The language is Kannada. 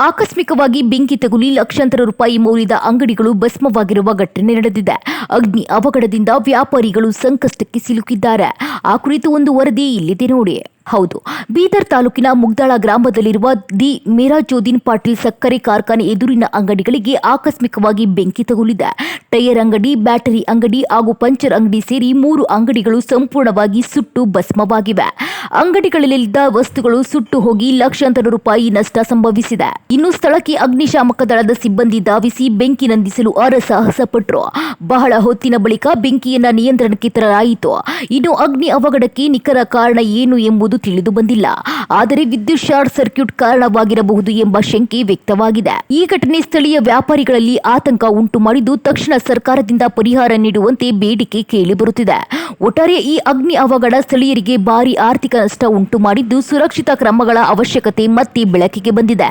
ಆಕಸ್ಮಿಕವಾಗಿ ಬೆಂಕಿ ತಗುಲಿ ಲಕ್ಷಾಂತರ ರೂಪಾಯಿ ಮೌಲ್ಯದ ಅಂಗಡಿಗಳು ಭಸ್ಮವಾಗಿರುವ ಘಟನೆ ನಡೆದಿದೆ. ಅಗ್ನಿ ಅವಘಡದಿಂದ ವ್ಯಾಪಾರಿಗಳು ಸಂಕಷ್ಟಕ್ಕೆ ಸಿಲುಕಿದ್ದಾರೆ. ಆ ಕುರಿತು ಒಂದು ವರದಿ ಇಲ್ಲಿದೆ ನೋಡಿ. ಹೌದು, ಬೀದರ್ ತಾಲೂಕಿನ ಮುಗ್ದಾಳ ಗ್ರಾಮದಲ್ಲಿರುವ ದಿ ಮಿರಾಜುದ್ದೀನ್ ಪಾಟೀಲ್ ಸಕ್ಕರೆ ಕಾರ್ಖಾನೆ ಎದುರಿನ ಅಂಗಡಿಗಳಿಗೆ ಆಕಸ್ಮಿಕವಾಗಿ ಬೆಂಕಿ ತಗುಲಿದೆ. ಟೈರ್ ಅಂಗಡಿ, ಬ್ಯಾಟರಿ ಅಂಗಡಿ ಹಾಗೂ ಪಂಚರ್ ಅಂಗಡಿ ಸೇರಿ 3 ಅಂಗಡಿಗಳು ಸಂಪೂರ್ಣವಾಗಿ ಸುಟ್ಟು ಭಸ್ಮವಾಗಿವೆ. ಅಂಗಡಿಗಳಲ್ಲಿದ್ದ ವಸ್ತುಗಳು ಸುಟ್ಟು ಹೋಗಿ ಲಕ್ಷಾಂತರ ರೂಪಾಯಿ ನಷ್ಟ ಸಂಭವಿಸಿದೆ. ಇನ್ನು ಸ್ಥಳಕ್ಕೆ ಅಗ್ನಿಶಾಮಕ ದಳದ ಸಿಬ್ಬಂದಿ ಧಾವಿಸಿ ಬೆಂಕಿ ನಂದಿಸಲು ಹರಸಾಹಸ ಪಟ್ಟರು. ಬಹಳ ಹೊತ್ತಿನ ಬಳಿಕ ಬೆಂಕಿಯನ್ನ ನಿಯಂತ್ರಣಕ್ಕೆ ತರಲಾಯಿತು. ಇನ್ನು ಅಗ್ನಿ ಅವಘಡಕ್ಕೆ ನಿಖರ ಕಾರಣ ಏನು ಎಂಬುದು ತಿಳಿದು ಬಂದಿಲ್ಲ. ಆದರೆ ವಿದ್ಯುತ್ ಶಾರ್ಟ್ ಸರ್ಕ್ಯೂಟ್ ಕಾರಣವಾಗಿರಬಹುದು ಎಂಬ ಶಂಕೆ ವ್ಯಕ್ತವಾಗಿದೆ. ಈ ಘಟನೆ ಸ್ಥಳೀಯ ವ್ಯಾಪಾರಿಗಳಲ್ಲಿ ಆತಂಕ ಉಂಟು ಮಾಡಿದ್ದು, ತಕ್ಷಣ ಸರ್ಕಾರದಿಂದ ಪರಿಹಾರ ನೀಡುವಂತೆ ಬೇಡಿಕೆ ಕೇಳಿಬರುತ್ತಿದೆ. ಒಟ್ಟಾರೆ ಈ ಅಗ್ನಿ ಅವಘಡ ಸ್ಥಳೀಯರಿಗೆ ಭಾರಿ ಆರ್ಥಿಕ ನಷ್ಟ ಉಂಟು ಮಾಡಿದ್ದು, ಸುರಕ್ಷಿತ ಕ್ರಮಗಳ ಅವಶ್ಯಕತೆ ಮತ್ತೆ ಬೆಳಕಿಗೆ ಬಂದಿದೆ.